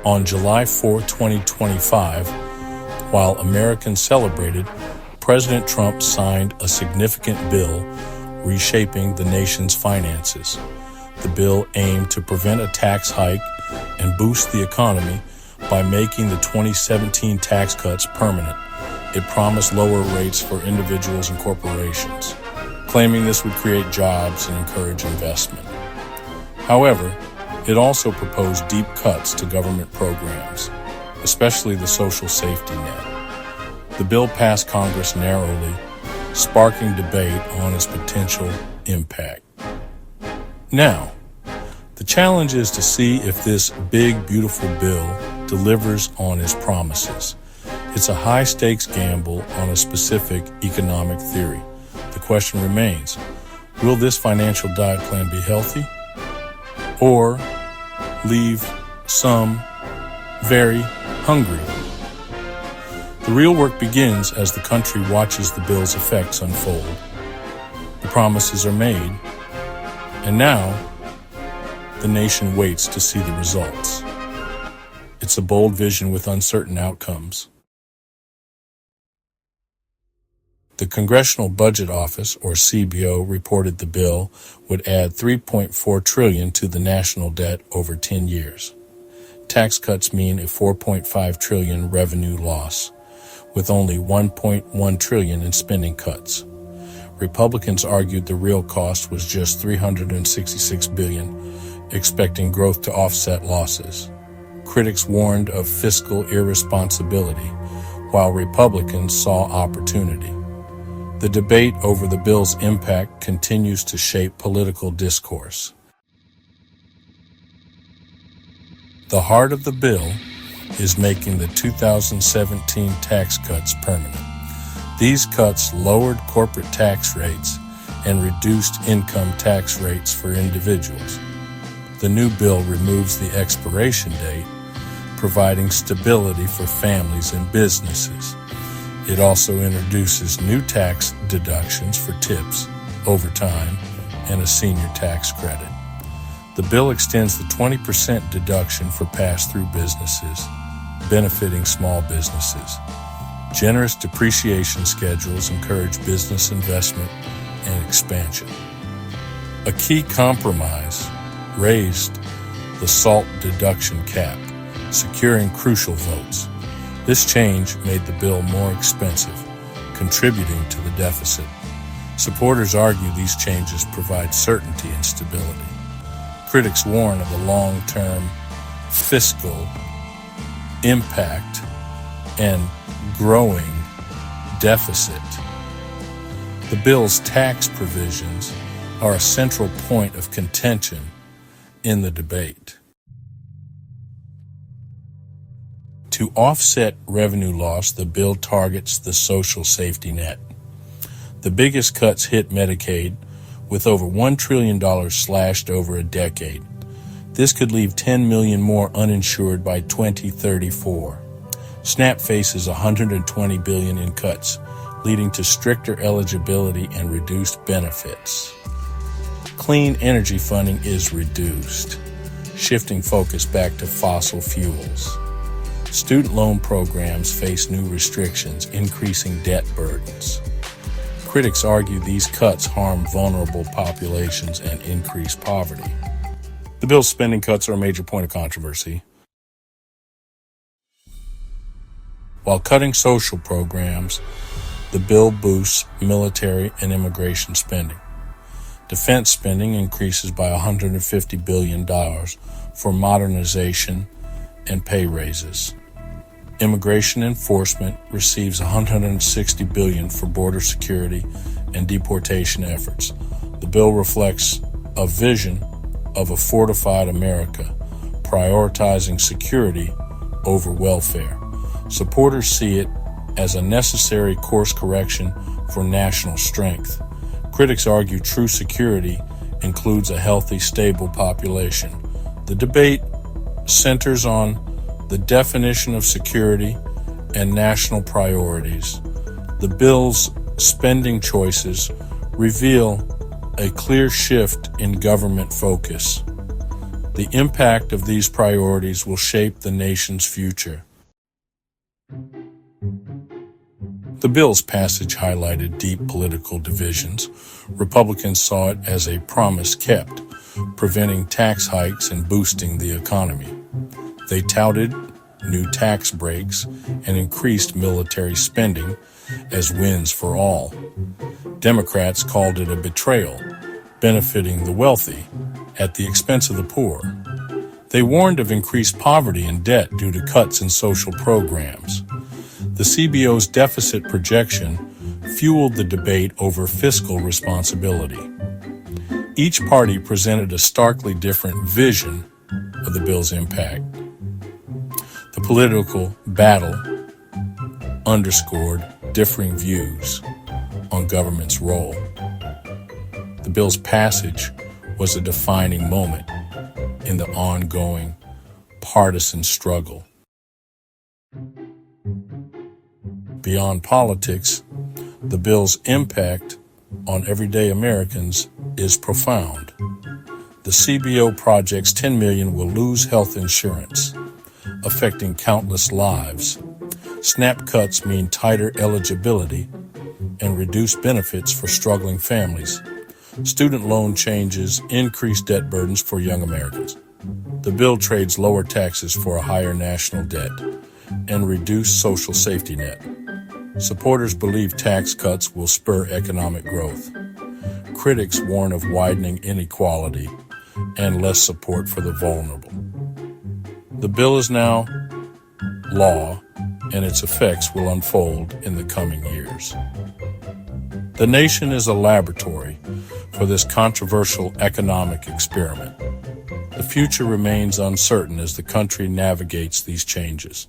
On July 4, 2025, while Americans celebrated, President Trump signed a significant bill reshaping the nation's finances. The bill aimed to prevent a tax hike and boost the economy by making the 2017 tax cuts permanent. It promised lower rates for individuals and corporations, claiming this would create jobs and encourage investment. However, it also proposed deep cuts to government programs, especially the social safety net. The bill passed Congress narrowly, sparking debate on its potential impact. Now, the challenge is to see if this big, beautiful bill delivers on its promises. It's a high-stakes gamble on a specific economic theory. The question remains, will this financial diet plan be healthy or leave some very hungry? The real work begins as the country watches the bill's effects unfold. The promises are made, and now the nation waits to see the results. It's a bold vision with uncertain outcomes. The Congressional Budget Office, or CBO, reported the bill would add $3.4 trillion to the national debt over 10 years. Tax cuts mean a $4.5 trillion revenue loss, with only $1.1 trillion in spending cuts. Republicans argued the real cost was just $366 billion, expecting growth to offset losses. Critics warned of fiscal irresponsibility, while Republicans saw opportunity. The debate over the bill's impact continues to shape political discourse. The heart of the bill is making the 2017 tax cuts permanent. These cuts lowered corporate tax rates and reduced income tax rates for individuals. The new bill removes the expiration date, providing stability for families and businesses. It also introduces new tax deductions for tips, overtime, and a senior tax credit. The bill extends the 20% deduction for pass-through businesses, benefiting small businesses. Generous depreciation schedules encourage business investment and expansion. A key compromise raised the SALT deduction cap, securing crucial votes. This change made the bill more expensive, contributing to the deficit. Supporters argue these changes provide certainty and stability. Critics warn of the long-term fiscal impact and growing deficit. The bill's tax provisions are a central point of contention in the debate. To offset revenue loss, the bill targets the social safety net. The biggest cuts hit Medicaid, with over $1 trillion slashed over a decade. This could leave 10 million more uninsured by 2034. SNAP faces $120 billion in cuts, leading to stricter eligibility and reduced benefits. Clean energy funding is reduced, shifting focus back to fossil fuels. Student loan programs face new restrictions, increasing debt burdens. Critics argue these cuts harm vulnerable populations and increase poverty. The bill's spending cuts are a major point of controversy. While cutting social programs, the bill boosts military and immigration spending. Defense spending increases by $150 billion for modernization and pay raises. Immigration enforcement receives $160 billion for border security and deportation efforts. The bill reflects a vision of a fortified America, prioritizing security over welfare. Supporters see it as a necessary course correction for national strength. Critics argue true security includes a healthy, stable population. The debate centers on the definition of security and national priorities. The bill's spending choices reveal a clear shift in government focus. The impact of these priorities will shape the nation's future. The bill's passage highlighted deep political divisions. Republicans saw it as a promise kept, preventing tax hikes and boosting the economy. They touted new tax breaks and increased military spending as wins for all. Democrats called it a betrayal, benefiting the wealthy at the expense of the poor. They warned of increased poverty and debt due to cuts in social programs. The CBO's deficit projection fueled the debate over fiscal responsibility. Each party presented a starkly different vision of the bill's impact. The political battle underscored differing views on government's role. The bill's passage was a defining moment in the ongoing partisan struggle. Beyond politics, the bill's impact on everyday Americans is profound. The CBO projects 10 million will lose health insurance, affecting countless lives. SNAP cuts mean tighter eligibility and reduced benefits for struggling families. Student loan changes increase debt burdens for young Americans. The bill trades lower taxes for a higher national debt and reduced social safety net. Supporters believe tax cuts will spur economic growth. Critics warn of widening inequality and less support for the vulnerable. The bill is now law, and its effects will unfold in the coming years. The nation is a laboratory for this controversial economic experiment. The future remains uncertain as the country navigates these changes.